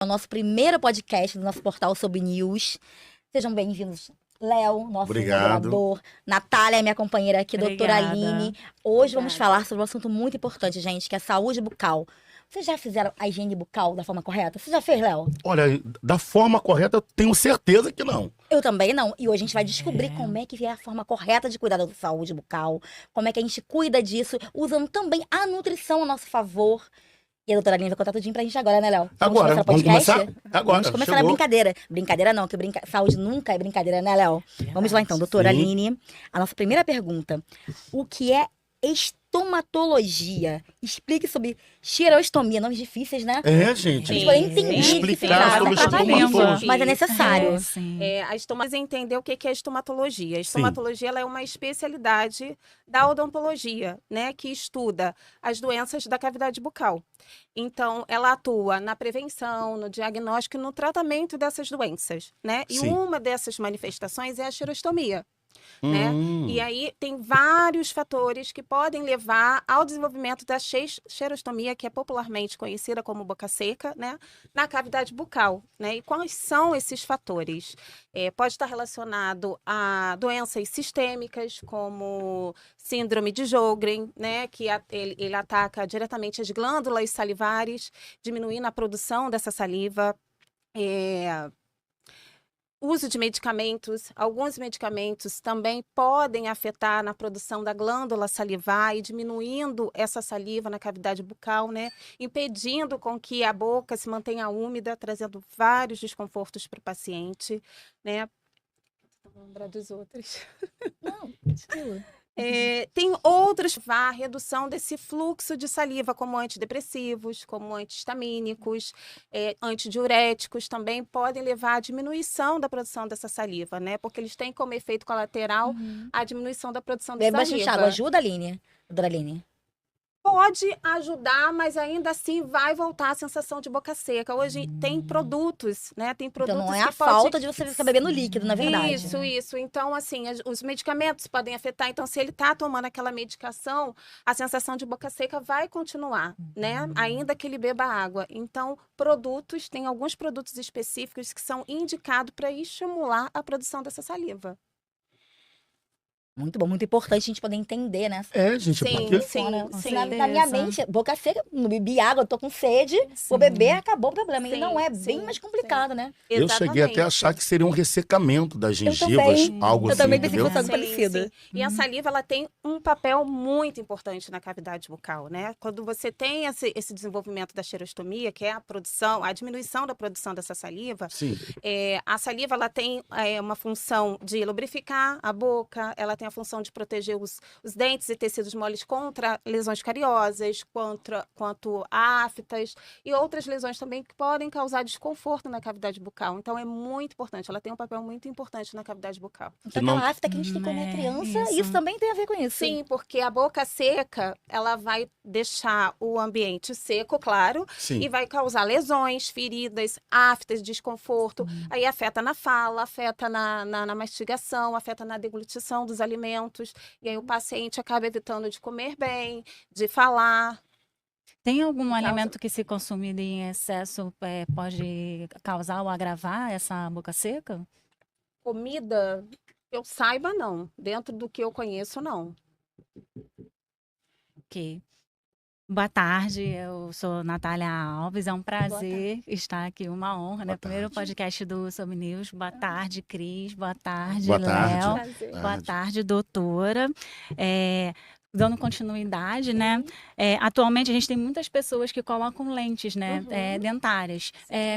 O nosso primeiro podcast do nosso portal sobre news. Sejam bem-vindos, Léo, nosso moderador, Natália, minha companheira aqui, doutora Aline. Hoje vamos falar sobre um assunto muito importante, gente, que é a saúde bucal. Vocês já fizeram a higiene bucal da forma correta? Você já fez, Léo? Olha, da forma correta, eu tenho certeza que não. Eu também não. E hoje a gente vai descobrir como é que é a forma correta de cuidar da saúde bucal, como é que a gente cuida disso, usando também a nutrição a nosso favor. E a doutora Aline vai contar tudinho pra gente agora, né, Léo? Agora, vamos começar? Agora, vamos começar a brincadeira. Brincadeira não, que saúde nunca é brincadeira, né, Léo? Vamos lá então, doutora Aline. A nossa primeira pergunta. O que é estomatologia? Explique sobre xerostomia, nomes difíceis, né? É, gente. A gente pode entender explicar sobre estomatologia. Mas é necessário. Mas entender o que é estomatologia. A estomatologia ela é uma especialidade da odontologia, né? Que estuda as doenças da cavidade bucal. Então, ela atua na prevenção, no diagnóstico e no tratamento dessas doenças, né? E uma dessas manifestações é a xerostomia. Né? E aí tem vários fatores que podem levar ao desenvolvimento da xerostomia, que é popularmente conhecida como boca seca, né? Na cavidade bucal, né? E quais são esses fatores? Pode estar relacionado a doenças sistêmicas, como síndrome de Sjögren, né? Que ele ataca diretamente as glândulas salivares, diminuindo a produção dessa saliva. Uso de medicamentos, alguns medicamentos também podem afetar na produção da glândula salivar e diminuindo essa saliva na cavidade bucal, né? Impedindo com que a boca se mantenha úmida, trazendo vários desconfortos para o paciente, né? Vou lembrar dos outros. Não, estilo. Tem outros, a redução desse fluxo de saliva, como antidepressivos, como antihistamínicos, antidiuréticos, também podem levar à diminuição da produção dessa saliva, né? Porque eles têm como efeito colateral a diminuição da produção de Beba saliva. água. Ajuda, Aline? Doutora Aline? Pode ajudar, mas ainda assim vai voltar a sensação de boca seca. Hoje tem produtos, né? Tem produtos então não é que a falta de você ficar bebendo líquido, na verdade. Isso. Então, assim, os medicamentos podem afetar. Então, se ele está tomando aquela medicação, a sensação de boca seca vai continuar, né? Ainda que ele beba água. Então, tem alguns produtos específicos que são indicados para estimular a produção dessa saliva. Muito bom, muito importante a gente poder entender, né? Gente, porque... Sim. Na minha mente, boca seca, não bebi água, eu tô com sede, vou beber, acabou o problema. E não é bem mais complicado, né? Eu cheguei até a achar que seria um ressecamento das gengivas, algo assim, eu também pensei que entendeu? fosse algo parecido. E a saliva, ela tem um papel muito importante na cavidade bucal, né? Quando você tem esse desenvolvimento da xerostomia, que é a diminuição da produção dessa saliva, a saliva, ela tem uma função de lubrificar a boca, ela tem a função de proteger os dentes e tecidos moles contra lesões cariosas, quanto aftas e outras lesões também que podem causar desconforto na cavidade bucal. Então, é muito importante. Ela tem um papel muito importante na cavidade bucal. Então, aquela afta que a gente tem quando é criança, isso também tem a ver com isso. Sim, porque a boca seca, ela vai deixar o ambiente seco, claro, e vai causar lesões, feridas, aftas, desconforto. Aí afeta na fala, afeta na mastigação, afeta na deglutição dos alimentos. E aí o paciente acaba evitando de comer bem, de falar. Tem algum alimento que, se consumido em excesso, pode causar ou agravar essa boca seca? Comida, eu saiba, não. Dentro do que eu conheço, não. Ok. Boa tarde, eu sou Natália Alves, é um prazer estar aqui, uma honra, né? Primeiro podcast do Sobre News. Boa tarde, Cris, boa tarde, Léo, boa tarde, doutora. Dando continuidade, né? Atualmente a gente tem muitas pessoas que colocam lentes, né? Dentárias.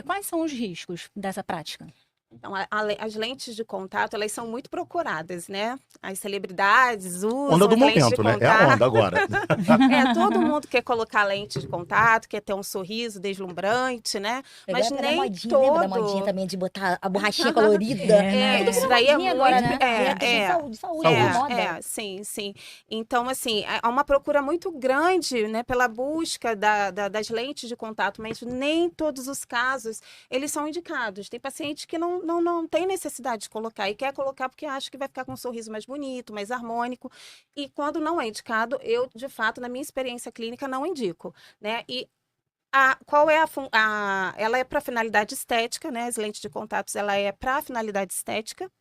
Quais são os riscos dessa prática? Então, as lentes de contato, elas são muito procuradas, né? As celebridades usam onda do lentes momento, de né? contato. É a onda agora. Todo mundo quer colocar lente de contato, quer ter um sorriso deslumbrante, né? Mas nem modinha, todo... Lembra da modinha também de botar a borrachinha colorida? Isso daí é muito... agora, né? De saúde, moda. Sim. Então, assim, há uma procura muito grande, né? Pela busca das lentes de contato, mas nem todos os casos, eles são indicados. Tem pacientes que não tem necessidade de colocar e quer colocar porque acha que vai ficar com um sorriso mais bonito, mais harmônico. E quando não é indicado, eu, de fato, na minha experiência clínica, não indico, né? E Qual é ela é para finalidade estética, né? As lentes de contato, ela é para finalidade estética.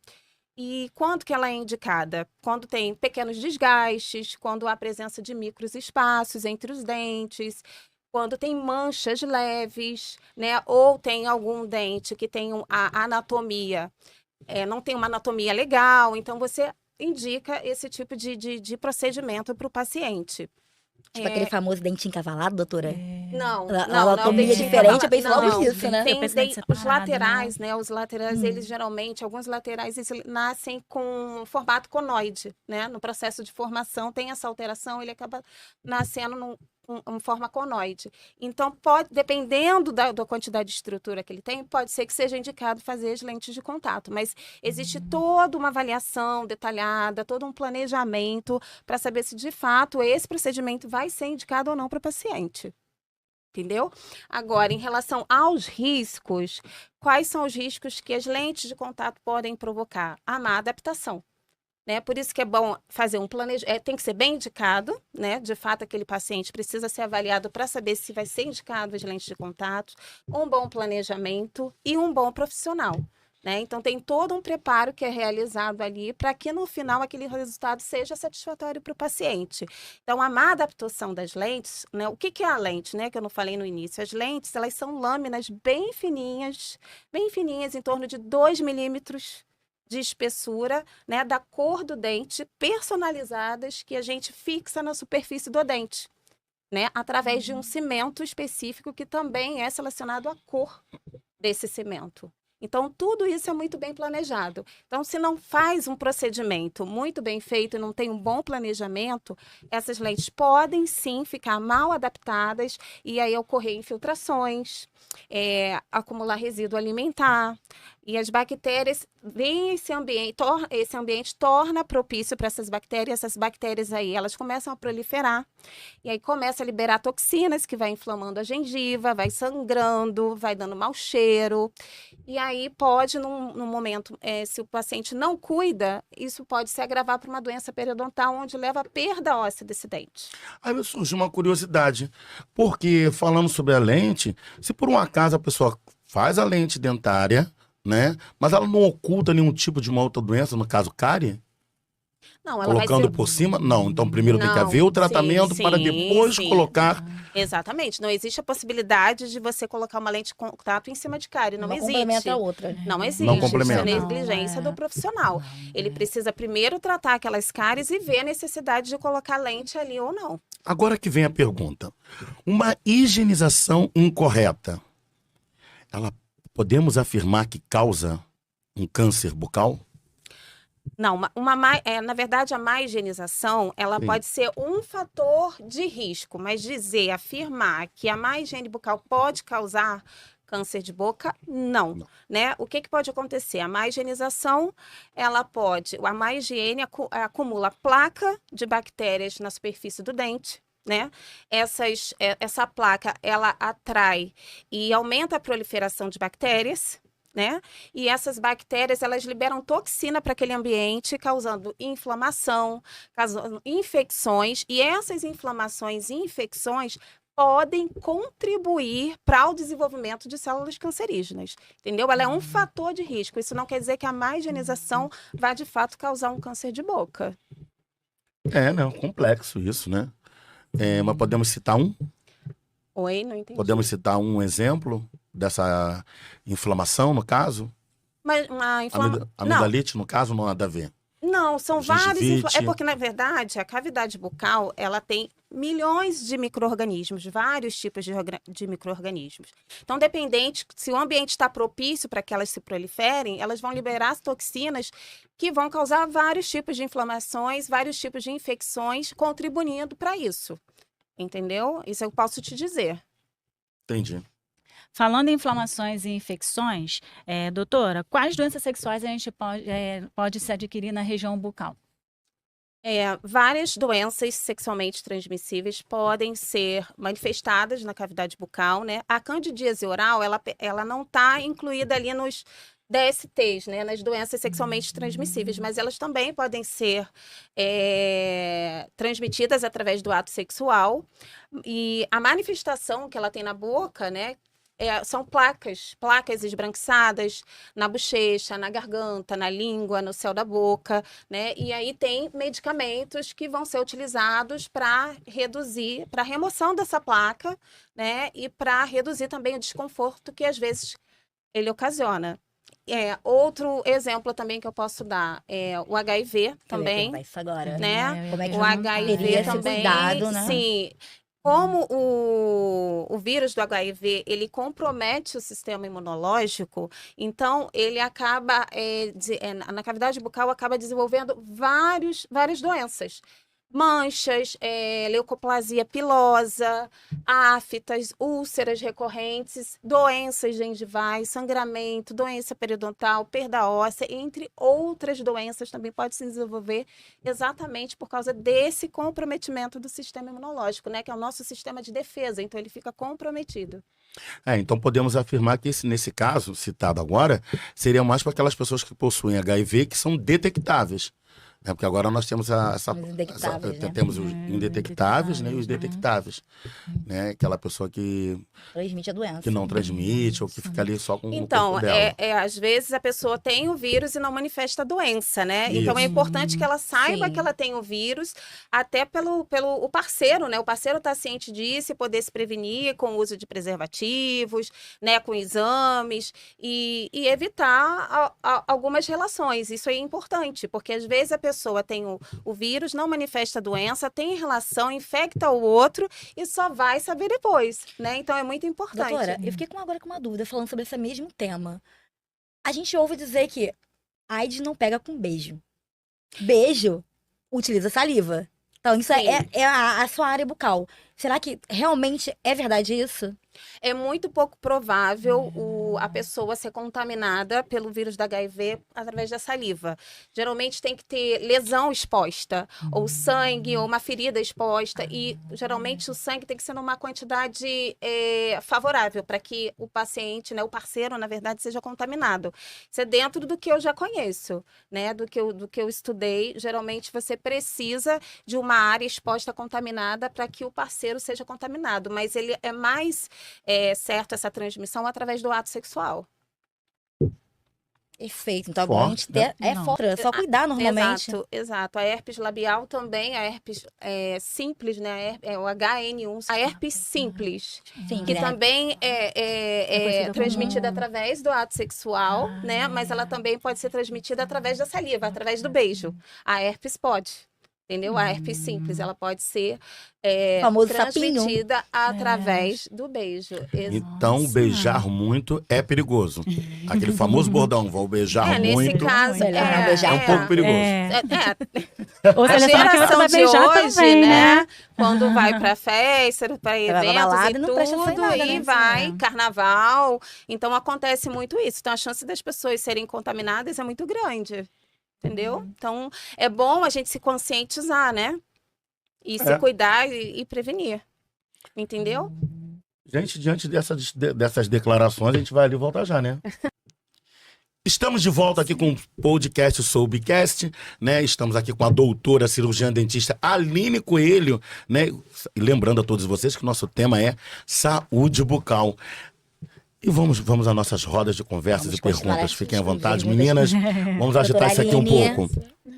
E quando que ela é indicada? Quando tem pequenos desgastes, quando há presença de micros espaços entre os dentes, quando tem manchas leves, né? Ou tem algum dente que tem a anatomia, não tem uma anatomia legal, então você indica esse tipo de procedimento para o paciente. Tipo aquele famoso dente encavalado, doutora? Não, A não, anatomia diferente, eu penso logo nisso, né? Tem os separado, laterais, né? Os laterais, eles geralmente, alguns laterais, eles nascem com formato conoide, né? No processo de formação tem essa alteração, ele acaba nascendo em forma conoide. Então, pode, dependendo da quantidade de estrutura que ele tem, pode ser que seja indicado fazer as lentes de contato. Mas existe toda uma avaliação detalhada, todo um planejamento para saber se, de fato, esse procedimento vai ser indicado ou não para o paciente. Entendeu? Agora, em relação aos riscos, quais são os riscos que as lentes de contato podem provocar? A má adaptação. Né? Por isso que é bom fazer um planejamento, tem que ser bem indicado, né? De fato, aquele paciente precisa ser avaliado para saber se vai ser indicado as lentes de contato, um bom planejamento e um bom profissional. Né? Então, tem todo um preparo que é realizado ali para que, no final, aquele resultado seja satisfatório para o paciente. Então, a má adaptação das lentes, né? O que é a lente, né? Que eu não falei no início. As lentes, elas são lâminas bem fininhas, em torno de 2 milímetros de espessura, né, da cor do dente, personalizadas, que a gente fixa na superfície do dente, né, através de um cimento específico que também é selecionado a cor desse cimento. Então, tudo isso é muito bem planejado. Então, se não faz um procedimento muito bem feito e não tem um bom planejamento, essas lentes podem sim ficar mal adaptadas e aí ocorrer infiltrações, acumular resíduo alimentar. E as bactérias vêm esse ambiente torna propício para essas bactérias aí, elas começam a proliferar, e aí começa a liberar toxinas que vai inflamando a gengiva, vai sangrando, vai dando mau cheiro, e aí pode, num momento, se o paciente não cuida, isso pode se agravar para uma doença periodontal, onde leva à perda óssea desse dente. Aí me surgiu uma curiosidade, porque falando sobre a lente, se por um acaso a pessoa faz a lente dentária, né? Mas ela não oculta nenhum tipo de uma outra doença, no caso cárie? Não, ela colocando vai ser... por cima? Não. Então primeiro tem que haver o tratamento para depois colocar... Exatamente. Não existe a possibilidade de você colocar uma lente de contato em cima de cárie. Não existe. Complementa a outra. Não existe. Não complementa. Isso é negligência do profissional. Ele precisa primeiro tratar aquelas cáries e ver a necessidade de colocar lente ali ou não. Agora que vem a pergunta. Uma higienização incorreta, podemos afirmar que causa um câncer bucal? Não, na verdade, a má higienização, ela pode ser um fator de risco, mas afirmar que a má higiene bucal pode causar câncer de boca, não. Né? O que pode acontecer? A má higienização, a má higiene acumula placa de bactérias na superfície do dente, né? Essa placa, ela atrai e aumenta a proliferação de bactérias, né? E essas bactérias, elas liberam toxina para aquele ambiente, causando inflamação, causando infecções, e essas inflamações e infecções podem contribuir para o desenvolvimento de células cancerígenas, entendeu? Ela é um fator de risco. Isso não quer dizer que a má higienização vai, de fato, causar um câncer de boca. Não, complexo isso, né? Mas podemos citar um? Oi, não entendi. Podemos citar um exemplo dessa inflamação, no caso? Mas amidalite, no caso, não há nada a ver? Não, são vários... É porque, na verdade, a cavidade bucal, ela tem milhões de micro-organismos, vários tipos de micro-organismos. Então, dependente, se o ambiente está propício para que elas se proliferem, elas vão liberar as toxinas que vão causar vários tipos de inflamações, vários tipos de infecções, contribuindo para isso. Entendeu? Isso eu posso te dizer. Entendi. Falando em inflamações e infecções, doutora, quais doenças sexuais a gente pode se adquirir na região bucal? Várias doenças sexualmente transmissíveis podem ser manifestadas na cavidade bucal, né? A candidíase oral, ela não está incluída ali DSTs, né, nas doenças sexualmente transmissíveis, mas elas também podem ser transmitidas através do ato sexual. E a manifestação que ela tem na boca, né, são placas esbranquiçadas na bochecha, na garganta, na língua, no céu da boca, né? E aí tem medicamentos que vão ser utilizados para reduzir, para remoção dessa placa, né? E para reduzir também o desconforto que às vezes ele ocasiona. Outro exemplo também que eu posso dar é o HIV também, isso agora. né? Como é que O HIV também, cuidado, né? sim. Como o vírus do HIV, ele compromete o sistema imunológico, então ele acaba, na cavidade bucal, acaba desenvolvendo várias doenças. Manchas, leucoplasia pilosa, aftas, úlceras recorrentes, doenças gengivais, sangramento, doença periodontal, perda óssea, entre outras doenças também pode se desenvolver exatamente por causa desse comprometimento do sistema imunológico, né? Que é o nosso sistema de defesa, então ele fica comprometido. Então podemos afirmar que nesse caso, citado agora, seria mais para aquelas pessoas que possuem HIV que são detectáveis. Porque agora nós temos temos os indetectáveis, né, e os detectáveis, né? Aquela pessoa que transmite a doença, que não transmite ou que fica ali só com o então, corpo dela. Às vezes a pessoa tem o vírus e não manifesta a doença, né? Isso. Então é importante que ela saiba Sim. que ela tem o vírus, até pelo o parceiro, né? O parceiro está ciente disso e poder se prevenir com o uso de preservativos, né? Com exames e evitar algumas relações. Isso é importante, porque às vezes a pessoa tem o vírus, não manifesta a doença, tem relação, infecta o outro e só vai saber depois, né? Então é muito importante. Doutora, eu fiquei agora com uma dúvida falando sobre esse mesmo tema. A gente ouve dizer que AIDS não pega com beijo. Beijo utiliza saliva. Então, isso é a sua área bucal. Será que realmente é verdade isso? É muito pouco provável a pessoa ser contaminada pelo vírus da HIV através da saliva. Geralmente tem que ter lesão exposta, ou sangue, ou uma ferida exposta. E geralmente o sangue tem que ser numa quantidade favorável para que o paciente, né, o parceiro, na verdade, seja contaminado. Isso é dentro do que eu já conheço, né? Do que eu estudei. Geralmente você precisa de uma área exposta contaminada para que o parceiro seja contaminado. Mas ele é mais certo essa transmissão através do ato sexual. Perfeito. Então, agora a gente é só cuidar normalmente. Exato. A herpes labial também, a herpes simples, né? O HN1, a herpes simples, Sim, que né? também é transmitida através do ato sexual, né? Mas ela também pode ser transmitida através da saliva, através do beijo. A herpes pode. Entendeu? A herpes simples, ela pode ser transmitida através do beijo. Então, beijar muito é perigoso. Aquele famoso bordão, vou beijar muito. Nesse caso, é um pouco perigoso. A geração de hoje, também, né? Quando vai pra festa, pra eventos e não presta atenção em tudo, nada, e né? vai carnaval. Então, acontece muito isso. Então, a chance das pessoas serem contaminadas é muito grande. Entendeu? Então, é bom a gente se conscientizar, né? E se cuidar e prevenir. Entendeu? Gente, diante dessas declarações, a gente vai ali voltar já, né? Estamos de volta aqui com o podcast Soubcast, né? Estamos aqui com a doutora cirurgiã dentista Aline Coelho, né? E lembrando a todos vocês que o nosso tema é saúde bucal. E vamos às nossas rodas de conversas e perguntas. Fiquem à vontade, meninas. Vamos agitar isso aqui um pouco.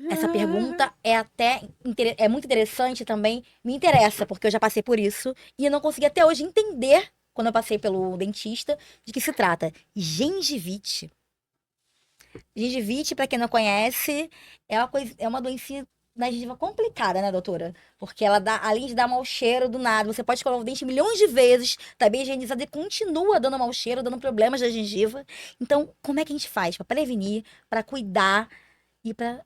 Essa pergunta é muito interessante também. Me interessa, porque eu já passei por isso. E eu não consegui até hoje entender, quando eu passei pelo dentista, de que se trata. Gengivite. Gengivite, para quem não conhece, é uma doença da gengiva complicada, né, doutora? Porque ela além de dar mau cheiro do nada, você pode escovar o dente milhões de vezes, tá bem higienizado e continua dando mau cheiro, dando problemas da gengiva. Então, como é que a gente faz para prevenir, para cuidar e para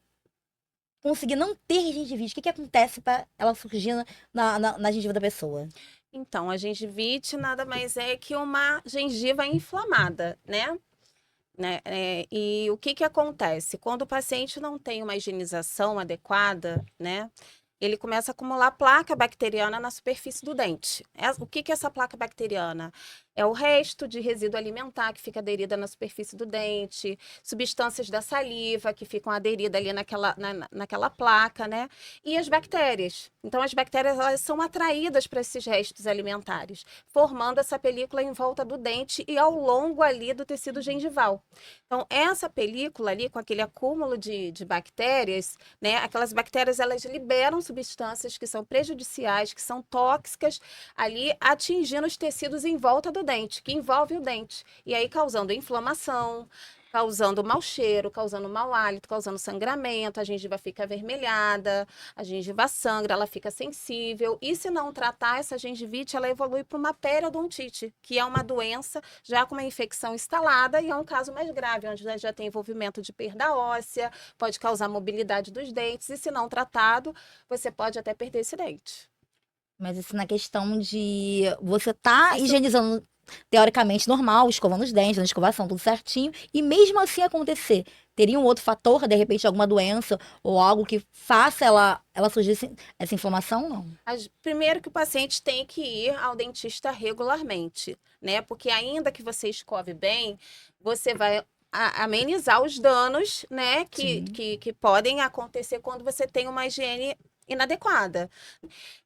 conseguir não ter gengivite? O que acontece para ela surgir na gengiva da pessoa? Então, a gengivite nada mais é que uma gengiva inflamada, né? E o que acontece? Quando o paciente não tem uma higienização adequada, né? Ele começa a acumular placa bacteriana na superfície do dente. O que é essa placa bacteriana? É o resto de resíduo alimentar que fica aderida na superfície do dente, substâncias da saliva que ficam aderidas ali naquela placa, né? E as bactérias. Então, as bactérias, elas são atraídas para esses restos alimentares, formando essa película em volta do dente e ao longo ali do tecido gengival. Então, essa película ali, com aquele acúmulo de bactérias, né? Aquelas bactérias, elas liberam substâncias que são prejudiciais, que são tóxicas, ali atingindo os tecidos em volta do dente, que envolve o dente. E aí causando inflamação, causando mau cheiro, causando mau hálito, causando sangramento, a gengiva fica avermelhada, a gengiva sangra, ela fica sensível. E se não tratar essa gengivite, ela evolui para uma periodontite, que é uma doença já com uma infecção instalada e é um caso mais grave, onde já tem envolvimento de perda óssea, pode causar mobilidade dos dentes e se não tratado, você pode até perder esse dente. Mas isso na questão de você tá higienizando teoricamente normal, escovando os dentes, na escovação, tudo certinho, e mesmo assim acontecer, teria um outro fator, de repente alguma doença ou algo que faça ela surgir essa inflamação, não? Primeiro que o paciente tem que ir ao dentista regularmente, né? Porque ainda que você escove bem, você vai amenizar os danos, né? Que podem acontecer quando você tem uma higiene inadequada.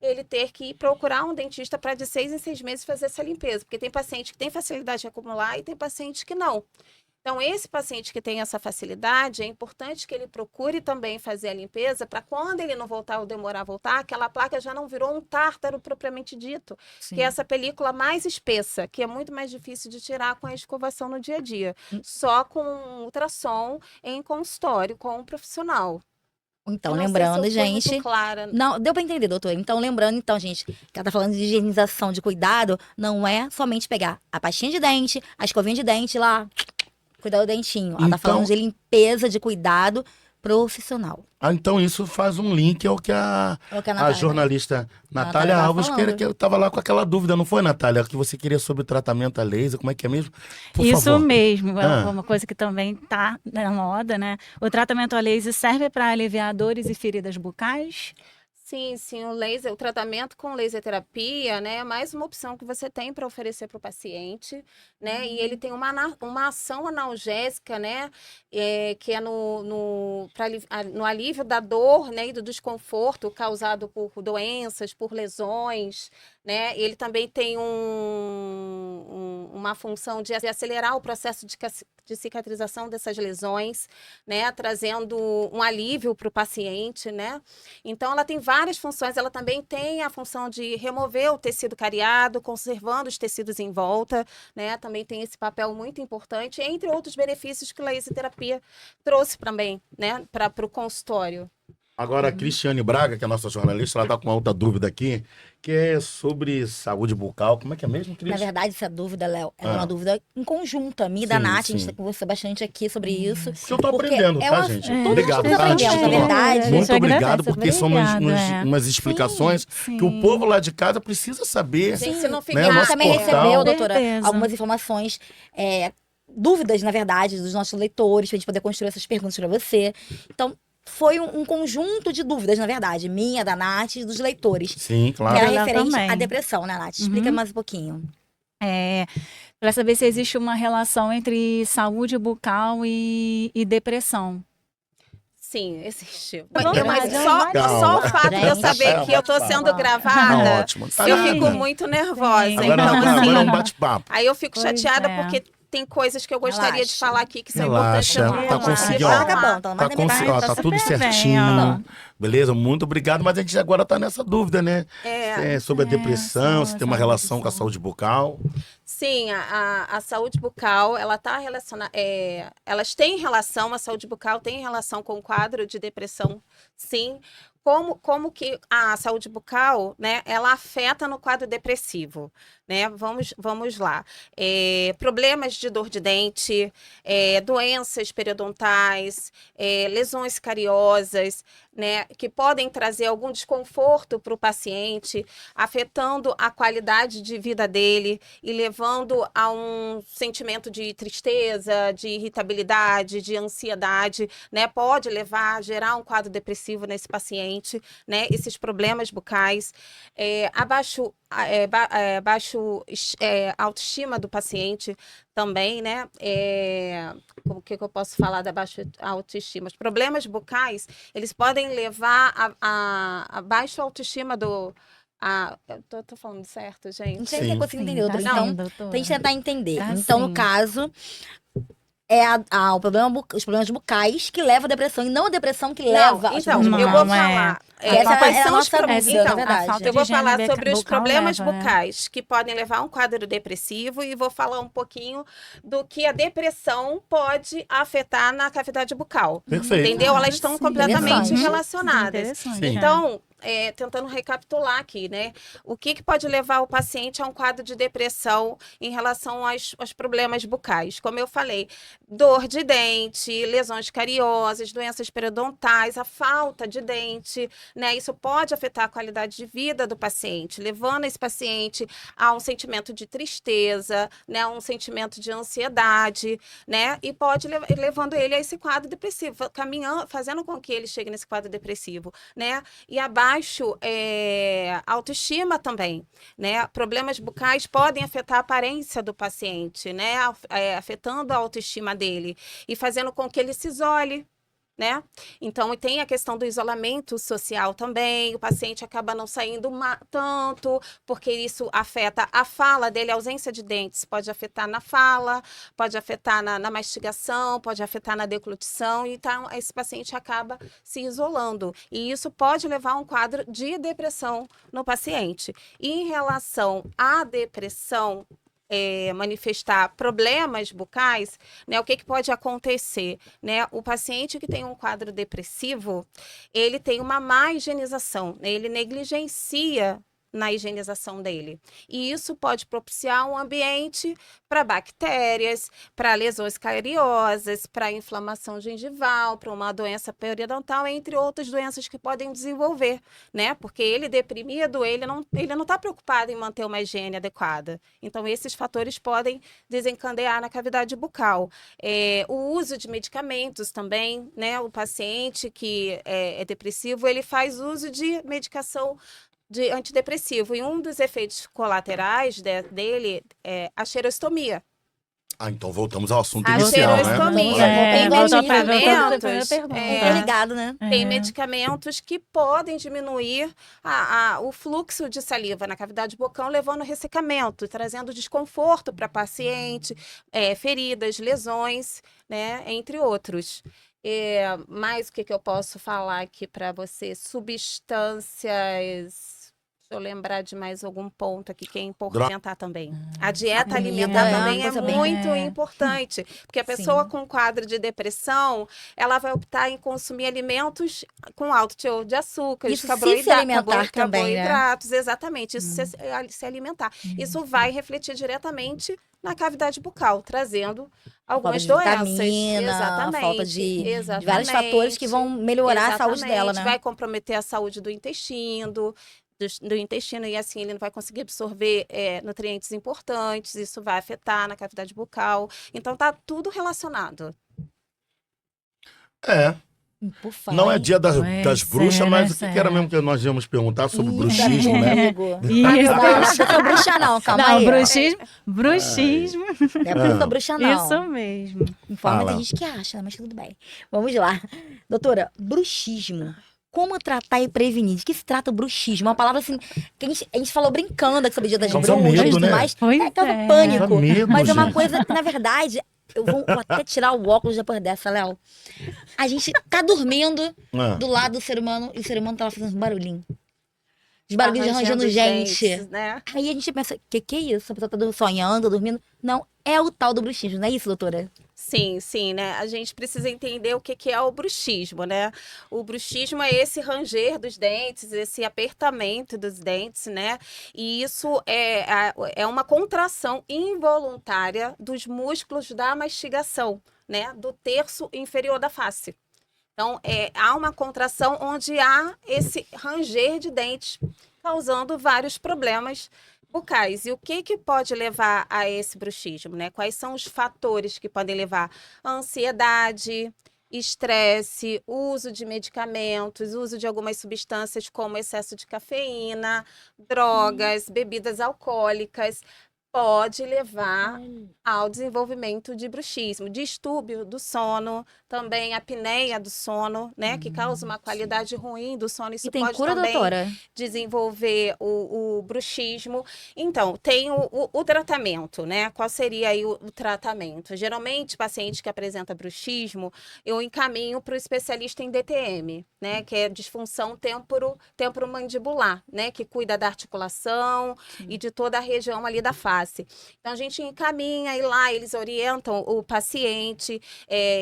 Ele ter que procurar um dentista para de 6 em 6 meses fazer essa limpeza, porque tem paciente que tem facilidade de acumular e tem paciente que não. Então, esse paciente que tem essa facilidade, é importante que ele procure também fazer a limpeza para quando ele não voltar ou demorar a voltar, aquela placa já não virou um tártaro propriamente dito, que é essa película mais espessa, que é muito mais difícil de tirar com a escovação no dia a dia, só com um ultrassom em consultório com um profissional. Então, lembrando, gente... Não, deu para entender, doutor. Então, lembrando, gente, que ela tá falando de higienização, de cuidado, não é somente pegar a pastinha de dente, a escovinha de dente lá, cuidar do dentinho. Ela tá falando de limpeza, de cuidado profissional. Então isso faz um link ao que a jornalista Natália Alves, que eu tava lá com aquela dúvida, não foi, Natália? O que você queria sobre o tratamento a laser, como é que é mesmo? Por isso favor. mesmo, é uma coisa que também tá na moda, né? O tratamento a laser serve para aliviar dores e feridas bucais? Sim, o tratamento com laser terapia, né, é mais uma opção que você tem para oferecer para o paciente, né, e ele tem uma ação analgésica, né, que é no alívio da dor, né, e do desconforto causado por doenças, por lesões, né, ele também tem uma função de acelerar o processo de cicatrização dessas lesões, né, trazendo um alívio para o paciente, né, então ela tem várias funções, ela também tem a função de remover o tecido cariado, conservando os tecidos em volta, né, também tem esse papel muito importante, entre outros benefícios que a laser terapia trouxe também, né, para o consultório. Agora, a Cristiane Braga, que é a nossa jornalista, ela está com uma outra dúvida aqui, que é sobre saúde bucal. Como é que é mesmo, Cris? Na verdade, essa dúvida, Léo, é uma dúvida em conjunto. A minha e da Nath, a gente conversou bastante aqui sobre isso. Eu tô aprendendo, tá, gente? Obrigado, tá? Na verdade. Muito obrigado, porque são umas explicações que o povo lá de casa precisa saber. Sim, se não ficar... Né? Você também recebeu, doutora, algumas informações... dúvidas, na verdade, dos nossos leitores, pra gente poder construir essas perguntas para você. Então, foi um conjunto de dúvidas, na verdade, minha, da Nath e dos leitores. Sim, claro. Que era referente à depressão, né, Nath? Explica mais um pouquinho. Para saber se existe uma relação entre saúde bucal e depressão. Sim, existe. Mas só o fato de eu saber que eu tô sendo gravada, ótimo. Eu fico muito nervosa. Agora é um bate-papo. Aí eu fico chateada porque tem coisas que eu gostaria de falar aqui que são importantes. Tá conseguindo, tá tudo certinho. Beleza? Muito obrigado. Mas a gente agora tá nessa dúvida, né? Sobre a depressão, se tem uma relação com a saúde bucal. Sim, a saúde bucal, ela tá relacionada... elas têm relação, a saúde bucal tem relação com o quadro de depressão, sim. Como que a saúde bucal, né, ela afeta no quadro depressivo, né? Vamos lá. Problemas de dor de dente, doenças periodontais, lesões cariosas, né, que podem trazer algum desconforto para o paciente, afetando a qualidade de vida dele e levando a um sentimento de tristeza, de irritabilidade, de ansiedade, né? Pode levar a gerar um quadro depressivo nesse paciente, né? Esses problemas bucais, autoestima do paciente também, né? O que eu posso falar da baixa autoestima? Os problemas bucais, eles podem levar a baixa autoestima do... eu tô falando certo, gente? Não sei se eu consigo entender, doutora. Tá Então, sim, doutora. pra gente tentar entender. Tá Então, sim. no caso, os problemas bucais que levam à depressão, e não a depressão que leva aos então, problemas eu bucais. vou falar. Essa quais é a são os nossa problemas? dúvida, na Então, verdade. a falta eu vou de higiene falar sobre os bucal problemas leva, né? bucais que podem levar a um quadro depressivo e vou falar um pouquinho do que a depressão pode afetar na cavidade bucal. Perfeito. Entendeu? Elas estão completamente Interessante. relacionadas. Interessante. Então, tentando recapitular aqui, né? O que pode levar o paciente a um quadro de depressão em relação aos problemas bucais? Como eu falei, dor de dente, lesões cariosas, doenças periodontais, a falta de dente, né? Isso pode afetar a qualidade de vida do paciente, levando esse paciente a um sentimento de tristeza, né? Um sentimento de ansiedade, né? E pode levando ele a esse quadro depressivo, fazendo com que ele chegue nesse quadro depressivo, né? E abaixo autoestima também, né? Problemas bucais podem afetar a aparência do paciente, né? Afetando a autoestima dele e fazendo com que ele se isole, né? Então, tem a questão do isolamento social também, o paciente acaba não saindo tanto, porque isso afeta a fala dele, a ausência de dentes pode afetar na fala, pode afetar na mastigação, pode afetar na deglutição, então esse paciente acaba se isolando, e isso pode levar a um quadro de depressão no paciente. E em relação à depressão, manifestar problemas bucais, né, o que pode acontecer, né? O paciente que tem um quadro depressivo, ele tem uma má higienização, né? Ele negligencia na higienização dele. E isso pode propiciar um ambiente para bactérias, para lesões cariosas, para inflamação gengival, para uma doença periodontal, entre outras doenças que podem desenvolver, né? Porque ele deprimido, ele não está preocupado em manter uma higiene adequada. Então, esses fatores podem desencadear na cavidade bucal. O uso de medicamentos também, né? O paciente que é depressivo, ele faz uso de medicação de antidepressivo. E um dos efeitos colaterais dele é a xerostomia. Então voltamos ao assunto A inicial, xerostomia. né? Ligado, né? Tem medicamentos que podem diminuir o fluxo de saliva na cavidade bucal, levando ao ressecamento, trazendo desconforto para paciente, feridas, lesões, né, entre outros. Mais o que eu posso falar aqui para você? Substâncias... Deixa eu lembrar de mais algum ponto aqui que é importante comentar também. A dieta alimentar também é muito importante, porque a pessoa com quadro de depressão, ela vai optar em consumir alimentos com alto teor de açúcar, carboidratos, né? Exatamente, isso se alimentar. Isso vai refletir diretamente na cavidade bucal, trazendo algumas doenças. Exatamente. Falta de vários fatores que vão melhorar a saúde dela, né? Vai comprometer a saúde do intestino, e assim ele não vai conseguir absorver nutrientes importantes, isso vai afetar na cavidade bucal. Então tá tudo relacionado. Não é dia das bruxas, mas o que era mesmo que nós íamos perguntar sobre bruxismo, né? Não sou bruxa não, calma aí. Bruxismo. Não é porque eu sou bruxa não. Isso mesmo. Informa, tem gente que acha, mas tudo bem. Vamos lá. Doutora, bruxismo. Como tratar e prevenir? De que se trata o bruxismo? Uma palavra assim, que a gente falou brincando sobre o dia das bruxas e tudo mais. Causa pânico. Mas é uma coisa que, na verdade, eu vou até tirar o óculos depois dessa, Léo. A gente tá dormindo do lado do ser humano e o ser humano tá lá fazendo um barulhinho. Os barulhinhos arranjando gente. Né? Aí a gente pensa, que é isso? A pessoa tá sonhando, dormindo. Não, é o tal do bruxismo, não é isso, doutora? Sim, né? A gente precisa entender o que é o bruxismo, né? O bruxismo é esse ranger dos dentes, esse apertamento dos dentes, né? E isso é uma contração involuntária dos músculos da mastigação, né? Do terço inferior da face. Então, há uma contração onde há esse ranger de dentes, causando vários problemas bucais. E o que pode levar a esse bruxismo, né? Quais são os fatores que podem levar? A ansiedade, estresse, uso de medicamentos, uso de algumas substâncias como excesso de cafeína, drogas, bebidas alcoólicas, pode levar ao desenvolvimento de bruxismo, distúrbio do sono, também apneia do sono, né, que causa uma qualidade ruim do sono. Isso E tem pode cura, também doutora? desenvolver o bruxismo. Então, tem o tratamento, né? Qual seria aí o tratamento? Geralmente, paciente que apresenta bruxismo, eu encaminho para o especialista em DTM, né, que é disfunção temporomandibular, né, que cuida da articulação e de toda a região ali da face. Então, a gente encaminha e lá eles orientam o paciente,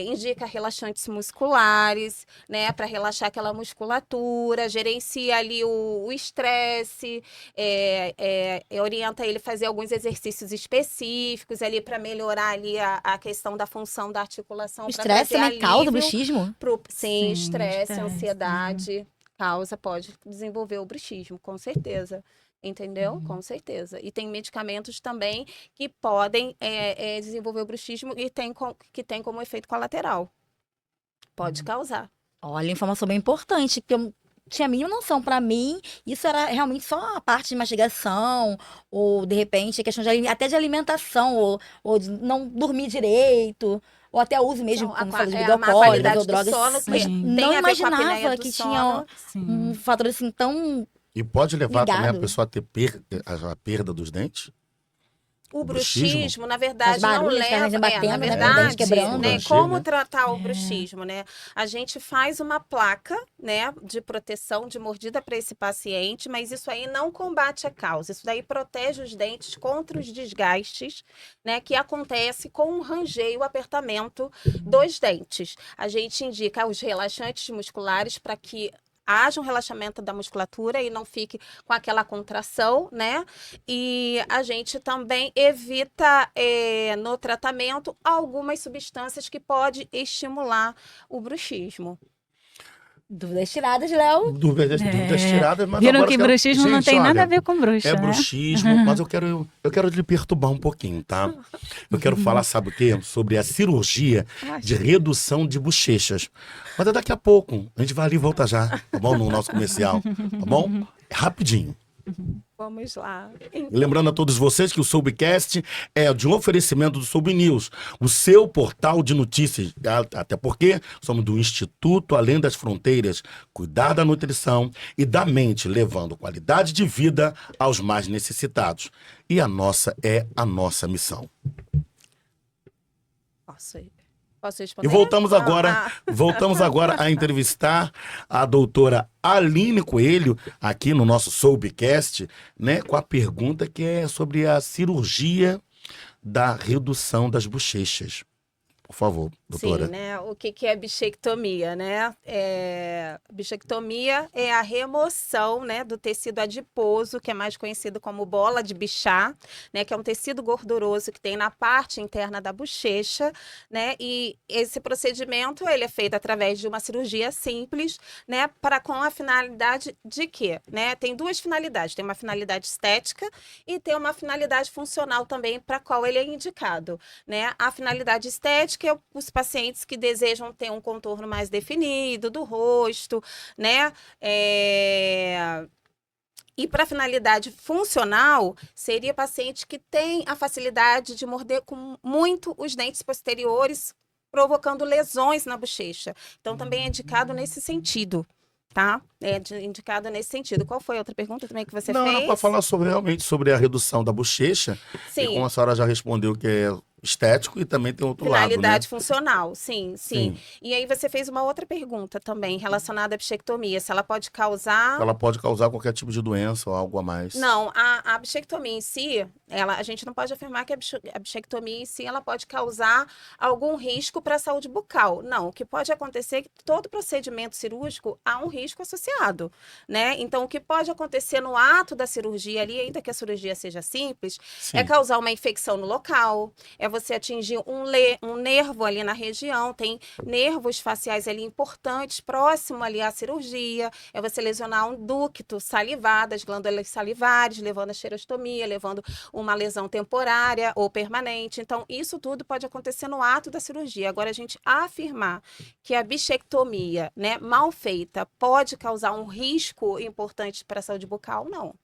indica relaxantes musculares, né, para relaxar aquela musculatura, gerencia ali o estresse, orienta ele a fazer alguns exercícios específicos ali para melhorar ali a questão da função da articulação. O estresse também causa bruxismo? Sim, estresse, ansiedade, pode desenvolver o bruxismo, com certeza. Entendeu? Com certeza. E tem medicamentos também que podem desenvolver o bruxismo e que tem como efeito colateral. Pode causar. Olha, informação bem importante, que eu tinha a mínima noção. Para mim, isso era realmente só a parte de mastigação, ou de repente, questão até de alimentação, ou de não dormir direito. Ou até uso mesmo, como falou, de bebida alcoólica ou drogas. Mas não imaginava que tinha um fator assim tão... E pode levar também a pessoa a ter a perda dos dentes? O bruxismo, na verdade, não leva... batendo, na verdade, quebrando, né, como tratar o bruxismo, né? A gente faz uma placa, né, de proteção de mordida para esse paciente, mas isso aí não combate a causa. Isso daí protege os dentes contra os desgastes, né, que acontece com o rangeio, o apertamento dos dentes. A gente indica os relaxantes musculares para que haja um relaxamento da musculatura e não fique com aquela contração, né? E a gente também evita no tratamento algumas substâncias que podem estimular o bruxismo. Dúvidas tiradas, Léo? Dúvidas tiradas, mas viram agora que bruxismo não tem nada a ver com bruxa, É né? bruxismo, mas eu quero lhe perturbar um pouquinho, tá? Eu quero falar, sabe o quê? Sobre a cirurgia de redução de bochechas. Mas é daqui a pouco. A gente vai ali e volta já, tá bom? No nosso comercial, tá bom? É rapidinho. Vamos lá. Lembrando a todos vocês que o Soubcast é de um oferecimento do Soub News, o seu portal de notícias, até porque somos do Instituto Além das Fronteiras, cuidar da nutrição e da mente, levando qualidade de vida aos mais necessitados. E a nossa missão. Posso responder? E voltamos agora a entrevistar a doutora Aline Coelho, aqui no nosso Soubcast, né, com a pergunta que é sobre a cirurgia da redução das bochechas. Por favor, doutora. Sim, né? O que é bichectomia, né? Bichectomia é a remoção, né, do tecido adiposo, que é mais conhecido como bola de Bichat, né, que é um tecido gorduroso que tem na parte interna da bochecha, né? E esse procedimento, ele é feito através de uma cirurgia simples, né, com a finalidade de quê? Né? Tem duas finalidades, tem uma finalidade estética e tem uma finalidade funcional também para qual ele é indicado, né? A finalidade estética é os pacientes que desejam ter um contorno mais definido do rosto, né? E para finalidade funcional, seria paciente que tem a facilidade de morder com muito os dentes posteriores, provocando lesões na bochecha. Então, também é indicado nesse sentido. Tá? Indicado nesse sentido. Qual foi a outra pergunta também que você fez? Não, era para falar realmente sobre a redução da bochecha. Sim. E como a senhora já respondeu que é estético e também tem outro lado, né? Finalidade funcional, sim. E aí você fez uma outra pergunta também relacionada à bichectomia, se ela pode causar... Ela pode causar qualquer tipo de doença ou algo a mais. Não, a bichectomia em si, a gente não pode afirmar que a bichectomia em si, ela pode causar algum risco para a saúde bucal. Não, o que pode acontecer é que todo procedimento cirúrgico há um risco associado, né? Então, o que pode acontecer no ato da cirurgia ali, ainda que a cirurgia seja simples, é causar uma infecção no local, você atingir um nervo ali na região, tem nervos faciais ali importantes, próximo ali à cirurgia, é você lesionar um ducto salivar, das glândulas salivares, levando a xerostomia, levando uma lesão temporária ou permanente. Então, isso tudo pode acontecer no ato da cirurgia. Agora, a gente afirmar que a bichectomia, né, mal feita, pode causar um risco importante para a saúde bucal, não.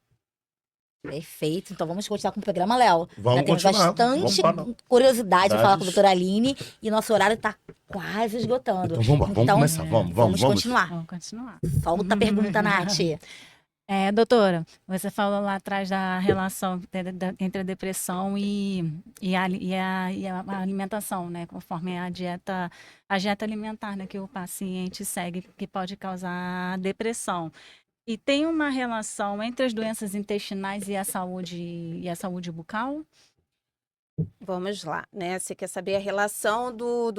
Perfeito. Então vamos continuar com o programa, Léo. Vamos continuar. Bastante curiosidade para falar com a doutora Aline e nosso horário está quase esgotando. Então vamos começar. Vamos continuar. Vamos continuar. Solta a pergunta, Nath. Doutora, você falou lá atrás da relação entre a depressão e a alimentação, né? Conforme a dieta alimentar, né, que o paciente segue, que pode causar depressão. E tem uma relação entre as doenças intestinais e a saúde bucal? Vamos lá, né? Você quer saber a relação do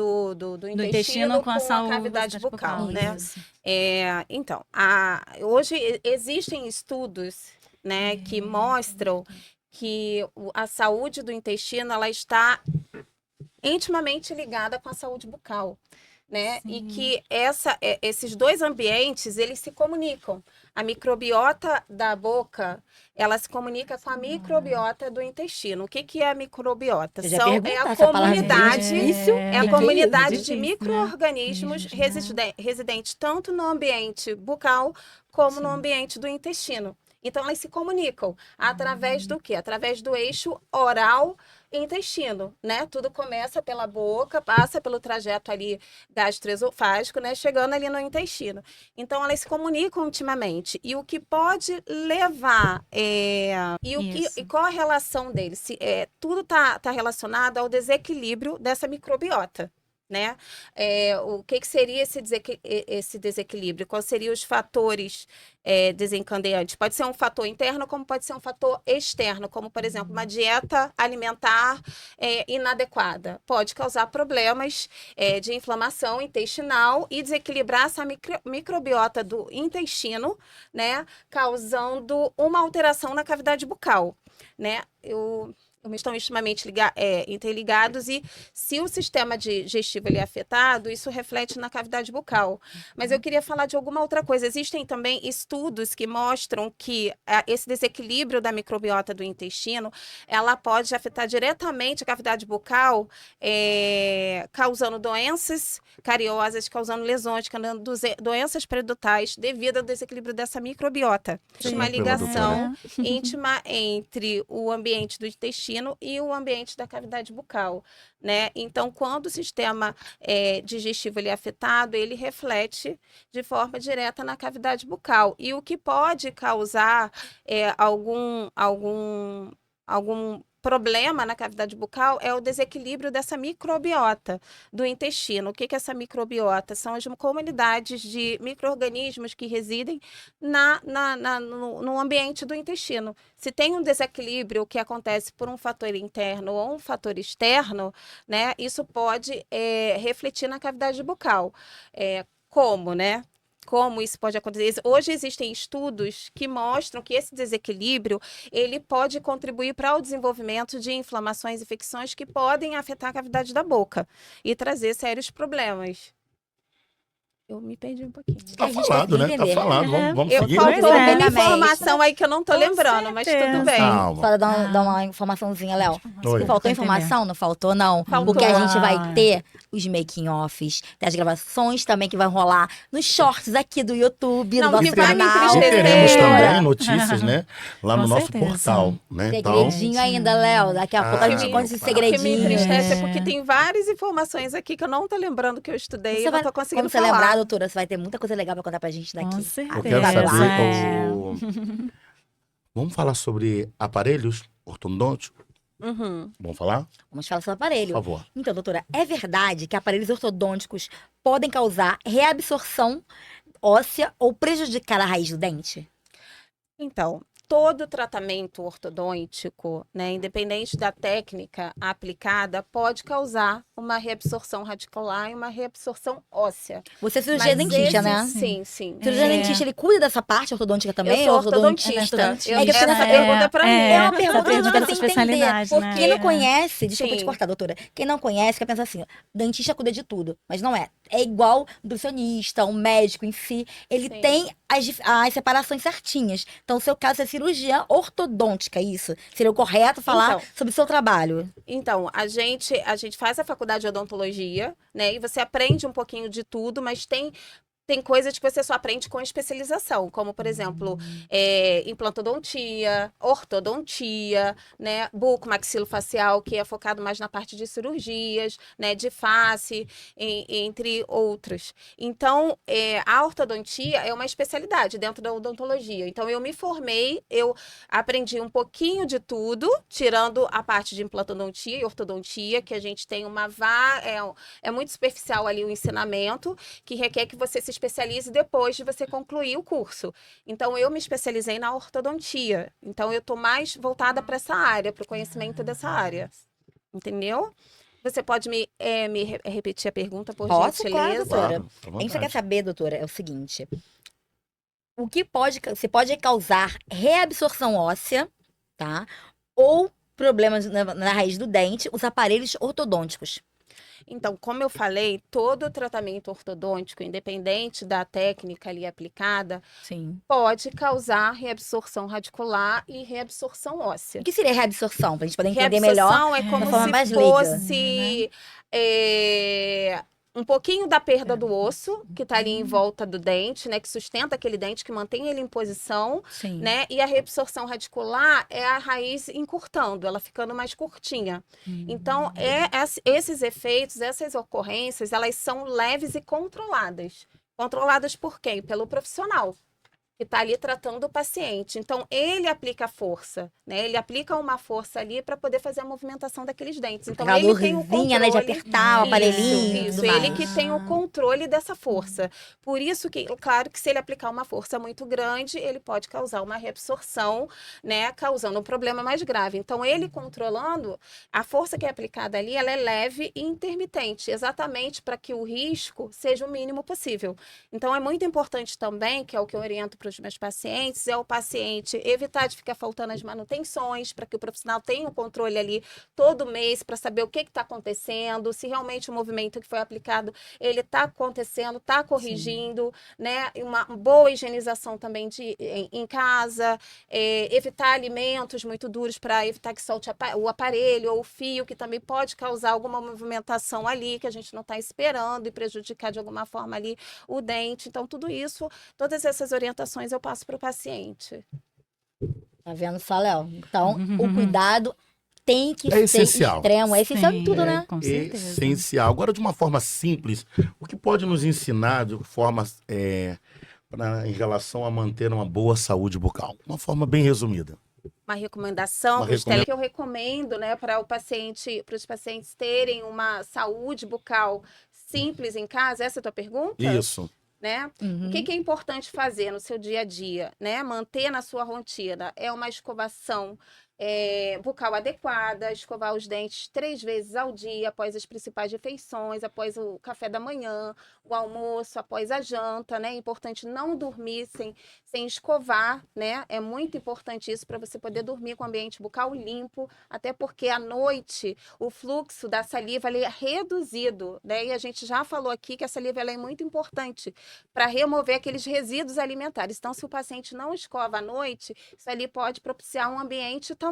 intestino com a cavidade bucal, né? Isso. Então, hoje existem estudos, né, que mostram que a saúde do intestino ela está intimamente ligada com a saúde bucal. Né? E que esses dois ambientes, eles se comunicam. A microbiota da boca, ela se comunica com a microbiota do intestino. O que é a microbiota? É a comunidade de micro-organismos residentes tanto no ambiente bucal como no ambiente do intestino. Então, elas se comunicam através do quê? Através do eixo oral intestino, né? Tudo começa pela boca, passa pelo trajeto ali gastroesofágico, né? Chegando ali no intestino. Então, elas se comunicam intimamente. E o que pode levar... E qual a relação deles? Tudo tá relacionado ao desequilíbrio dessa microbiota. Né? O que seria esse desequilíbrio? Quais seriam os fatores desencadeantes? Pode ser um fator interno, como pode ser um fator externo, como, por exemplo, uma dieta alimentar inadequada. Pode causar problemas de inflamação intestinal e desequilibrar essa microbiota do intestino, né? Causando uma alteração na cavidade bucal. Né? Estão intimamente interligados e se o sistema digestivo ele é afetado, isso reflete na cavidade bucal. Mas eu queria falar de alguma outra coisa. Existem também estudos que mostram que esse desequilíbrio da microbiota do intestino, ela pode afetar diretamente a cavidade bucal, causando doenças cariosas, causando lesões, causando doenças periodontais devido ao desequilíbrio dessa microbiota. Existe uma ligação íntima entre o ambiente do intestino e o ambiente da cavidade bucal, né? Então, quando o sistema digestivo ele é afetado, ele reflete de forma direta na cavidade bucal. E o que pode causar algum problema na cavidade bucal é o desequilíbrio dessa microbiota do intestino. O que é essa microbiota? São as comunidades de micro-organismos que residem no ambiente do intestino. Se tem um desequilíbrio que acontece por um fator interno ou um fator externo, né, isso pode refletir na cavidade bucal. Como, né? Como isso pode acontecer? Hoje existem estudos que mostram que esse desequilíbrio ele pode contribuir para o desenvolvimento de inflamações e infecções que podem afetar a cavidade da boca e trazer sérios problemas. Eu me perdi um pouquinho. Tá falado, né? Tá falado. Vamos seguir. Faltou uma informação aí que eu não tô lembrando, mas tudo bem. Só dar uma informaçãozinha, Léo. Faltou informação? Não faltou, não. Faltou. Porque a gente vai ter os making-offs, das gravações também que vai rolar nos shorts aqui do YouTube, no nosso canal. E teremos também notícias, né? Lá no nosso portal, né? Segredinho ainda, Léo. Daqui a pouco a gente conta esse segredinho. O que me entristece é porque tem várias informações aqui que eu não tô lembrando que eu estudei e não tô conseguindo falar. Quando você lembrar, doutora, você vai ter muita coisa legal pra contar pra gente daqui. Com certeza. Eu quero saber. Vamos falar sobre aparelhos ortodônticos? Vamos falar? Vamos falar sobre aparelho. Por favor. Então, doutora, é verdade que aparelhos ortodônticos podem causar reabsorção óssea ou prejudicar a raiz do dente? Então, todo tratamento ortodôntico, né, independente da técnica aplicada, pode causar uma reabsorção radicular e uma reabsorção óssea. Você é cirurgia dentista, né? Sim, sim. Cirurgia dentista, ele cuida dessa parte ortodôntica também? Eu sou ortodontista. Essa pergunta é pra mim. É uma pergunta que eu dessa não entender. especialidade, Porque né? quem não conhece, desculpa Sim. te cortar, doutora. Quem não conhece, quer pensar assim, ó, dentista cuida de tudo. Mas não é. É igual nutricionista, um médico em si. Ele Sim. tem as separações certinhas. Então, o seu caso é cirurgia ortodôntica, isso? Seria o correto falar Então. sobre o seu trabalho? Então, a gente faz a faculdade de odontologia, né? E você aprende um pouquinho de tudo, mas tem coisas que você só aprende com especialização, como, por exemplo, implantodontia, ortodontia, né, bucomaxilofacial, que é focado mais na parte de cirurgias, né, de face, entre outros. Então, a ortodontia é uma especialidade dentro da odontologia. Então, eu me formei, eu aprendi um pouquinho de tudo, tirando a parte de implantodontia e ortodontia, que a gente tem é muito superficial ali o ensinamento, que requer que você se especialize depois de você concluir o curso. Então, eu me especializei na ortodontia. Então, eu estou mais voltada para essa área, para o conhecimento dessa área. Entendeu? Você pode me repetir a pergunta, por Posso, claro, gentileza? doutora. Claro, A gente quer saber, doutora, é o seguinte. Você pode causar reabsorção óssea, tá? Ou problemas na raiz do dente, os aparelhos ortodônticos. Então, como eu falei, todo tratamento ortodôntico, independente da técnica ali aplicada, Sim. pode causar reabsorção radicular e reabsorção óssea. O que seria reabsorção? Pra gente poder entender melhor. Reabsorção é como forma mais se leiga. fosse um pouquinho da perda do osso, que está ali em volta do dente, né? Que sustenta aquele dente, que mantém ele em posição, Sim. né? E a reabsorção radicular é a raiz encurtando, ela ficando mais curtinha. Então, esses efeitos, essas ocorrências, elas são leves e controladas. Controladas por quem? Pelo profissional que está ali tratando o paciente. Então, ele aplica a força, né? Ele aplica uma força ali para poder fazer a movimentação daqueles dentes. Então, Aquela ele tem o dorzinha, controle... né, de apertar o aparelhinho. Isso, tudo ele mais. que tem o controle dessa força. Por isso que, claro que se ele aplicar uma força muito grande, ele pode causar uma reabsorção, né? Causando um problema mais grave. Então, ele controlando, a força que é aplicada ali, ela é leve e intermitente, exatamente para que o risco seja o mínimo possível. Então, é muito importante também, que é o que eu oriento para os meus pacientes, é o paciente evitar de ficar faltando as manutenções, para que o profissional tenha o controle ali todo mês, para saber o que está acontecendo, se realmente o movimento que foi aplicado, ele está acontecendo, está corrigindo, né? Uma boa higienização também em casa, evitar alimentos muito duros para evitar que solte o aparelho ou o fio, que também pode causar alguma movimentação ali, que a gente não está esperando e prejudicar de alguma forma ali o dente. Então, tudo isso, todas essas orientações eu passo para o paciente. Tá vendo só, Léo? Então, o cuidado tem que ser essencial. extremo. É essencial em tudo, né? Com certeza. Essencial. Agora, de uma forma simples, o que pode nos ensinar de forma em relação a manter uma boa saúde bucal? Uma forma bem resumida. Uma recomendação que eu recomendo, né, para os pacientes terem uma saúde bucal simples em casa. Essa é a tua pergunta? Isso. Né? Uhum. O que é importante fazer no seu dia a dia, né? Manter na sua rotina é uma escovação bucal adequada, escovar os dentes 3 vezes ao dia, após as principais refeições, após o café da manhã, o almoço, após a janta, né? É importante não dormir sem escovar, né? É muito importante isso para você poder dormir com o ambiente bucal limpo, até porque à noite o fluxo da saliva ele é reduzido, né? E a gente já falou aqui que a saliva ela é muito importante para remover aqueles resíduos alimentares. Então, se o paciente não escova à noite, isso ali pode propiciar um ambiente também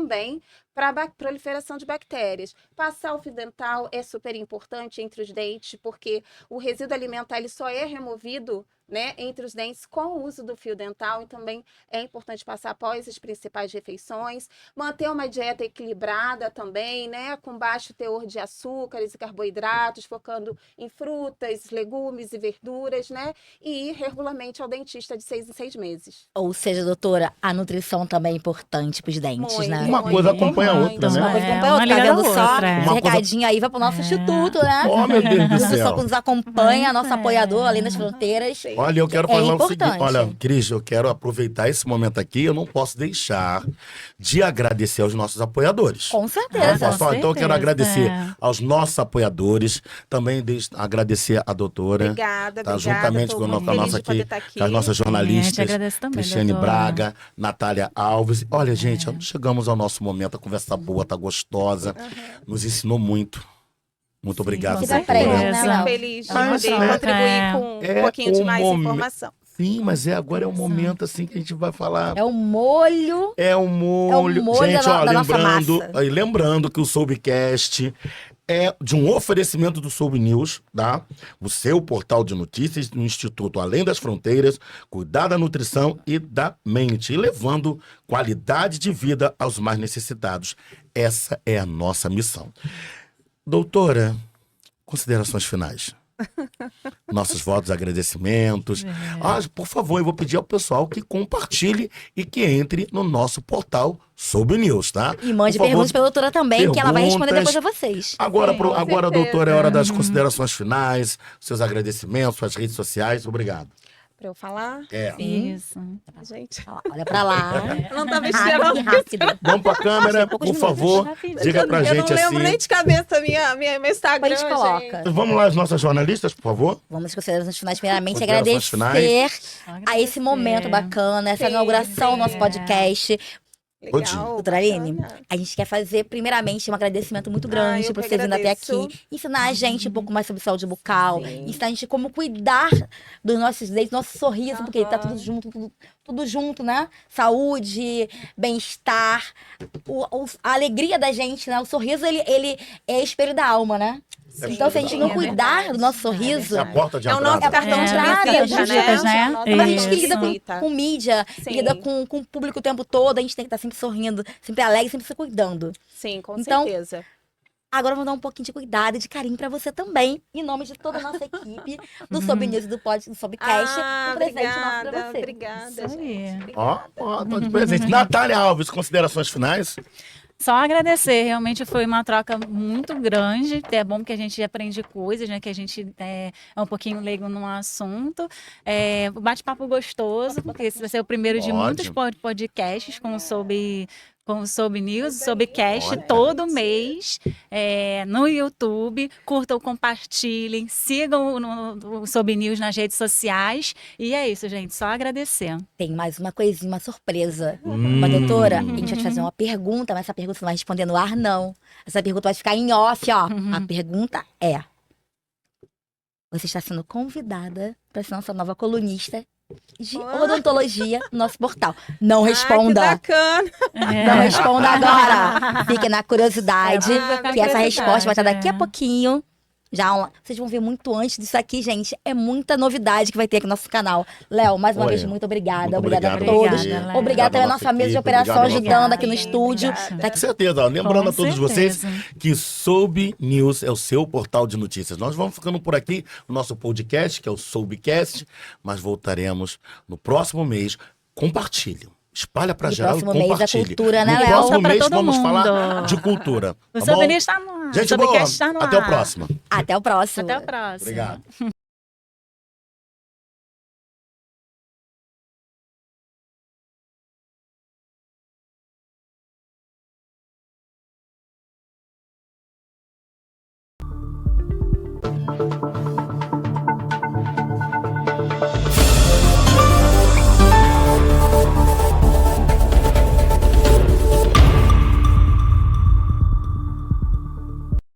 para a proliferação de bactérias. Passar o fio dental é super importante entre os dentes, porque o resíduo alimentar ele só é removido, né, entre os dentes com o uso do fio dental, e também é importante passar após as principais refeições, manter uma dieta equilibrada também, né, com baixo teor de açúcares e carboidratos, focando em frutas, legumes e verduras, né, e ir regularmente ao dentista de 6 em 6 meses. Ou seja, doutora, a nutrição também é importante para os dentes, Muito, né? Uma coisa, acompanhamento acompanha a outra, né? Uma coisa acompanha a uma outra, tá liga vendo da só? outra, Esse recadinho aí vai pro nosso instituto, né? Oh, meu Deus do O pessoal céu. que nos acompanha, nosso apoiador, além das fronteiras. Olha, eu quero falar o seguinte. importante. Olha, Cris, eu quero aproveitar esse momento aqui. Eu não posso deixar de agradecer aos nossos apoiadores. Com certeza. Posso falar? Então eu quero agradecer É. aos nossos apoiadores, também agradecer a doutora. Obrigada, Tá, obrigada. juntamente Tô com a muito nossa feliz de aqui, poder estar aqui. com as nossas Eu te jornalistas, agradeço também, Cristiane doutora. Braga, Natália Alves. Olha, gente, chegamos ao nosso momento, a conversa boa, tá gostosa, nos ensinou muito. Muito obrigado, com Você aprende, doutora. né, Fico Léo? feliz de Mas poder é- contribuir com é um pouquinho de um mais momento- informação. Sim, mas agora é o momento assim que a gente vai falar. É o molho. É o molho. molho Gente, da ó, nossa lembrando, massa. aí, lembrando que o Soubcast é de um oferecimento do Soub News, tá? O seu portal de notícias do Instituto Além das Fronteiras, cuidar da nutrição e da mente, e levando qualidade de vida aos mais necessitados. Essa é a nossa missão. Doutora, considerações finais. Nossos votos, agradecimentos. Por favor, eu vou pedir ao pessoal que compartilhe e que entre no nosso portal Soub News, tá? E mande Por favor, perguntas pra doutora também, que ela vai responder perguntas. depois a vocês. Agora, Sim, com agora certeza. doutora, é hora das considerações finais, seus agradecimentos, suas redes sociais. Obrigado. Pra eu falar? É. Isso. Gente, Olha pra lá. eu não tava Rápido, esperando. rápido. Vamos pra câmera, poucos por minutos. favor. Rapidinho. Diga pra eu gente não lembro assim. nem de cabeça meu Depois Instagram, a gente coloca. gente. Vamos lá, as nossas jornalistas, por favor. Vamos às considerações finais. Primeiramente, Considerações agradecer finais. a esse momento bacana, essa Sim, inauguração do sim. nosso podcast. Legal, Doutora Aline, bacana. a gente quer fazer, primeiramente, um agradecimento muito grande eu por que vocês vindo até agradeço. aqui. Ensinar a gente um pouco mais sobre saúde bucal, Sim. ensinar a gente como cuidar dos nossos dentes, nosso sorriso, porque tá tudo junto, tudo junto, né? Saúde, bem-estar, a alegria da gente, né? O sorriso, ele é espelho da alma, né? Sim, Então, se a gente não é cuidar verdade. do nosso sorriso, É a porta de É o nosso entrada. cartão de É, visita, das visitas, né? mas a gente que Isso. lida com mídia, Sim. lida com o público o tempo todo, a gente tem que estar sempre sorrindo, sempre alegre, sempre se cuidando. Sim, com Então, certeza. Agora eu vou dar um pouquinho de cuidado e de carinho pra você também, em nome de toda a nossa equipe, do Sob News e do Sobcast, um presente nosso pra você. Obrigada, Isso aí. gente. Ó, tô de presente. Natália Alves, considerações finais? Só agradecer, realmente foi uma troca muito grande. É bom que a gente aprende coisas, né? Que a gente é um pouquinho leigo num assunto. O bate-papo gostoso, porque esse vai ser o primeiro de muitos podcasts com o Soub News, Sobcast, Olha. todo mês, no YouTube. Curtam, compartilhem, sigam o Soub News nas redes sociais. E é isso, gente, só agradecer. Tem mais uma coisinha, uma surpresa. Mas, doutora, a gente vai te fazer uma pergunta, mas essa pergunta você não vai responder no ar, não. Essa pergunta vai ficar em off, ó. A pergunta é: você está sendo convidada para ser nossa nova colunista de odontologia no nosso portal. Não responda. Ah, que bacana. Não responda agora. Fique na curiosidade, Ah, que essa resposta vai estar daqui a é. pouquinho. Vocês vão ver muito antes disso aqui, gente. É muita novidade que vai ter aqui no nosso canal. Léo, mais uma Olha, vez, muito obrigada. muito Obrigada a obrigado todos. você. Léo. Obrigada também à nossa mesa de operação obrigado, ajudando aqui no Obrigada. estúdio. Obrigada. Tá Com certeza, ó, lembrando Com a todos vocês certeza. que Soub News é o seu portal de notícias. Nós vamos ficando por aqui no nosso podcast, que é o Soubcast, mas voltaremos no próximo mês. Compartilhe. Espalha pra No geral e próximo mês é compartilhe. cultura, né, No Léo? próximo Pra mês todo vamos mundo. falar de cultura. O Tá Soub bom? News está no ar. Gente o boa, Sobcast está no ar. até o próximo. Até o próximo. Até o próximo. Obrigado.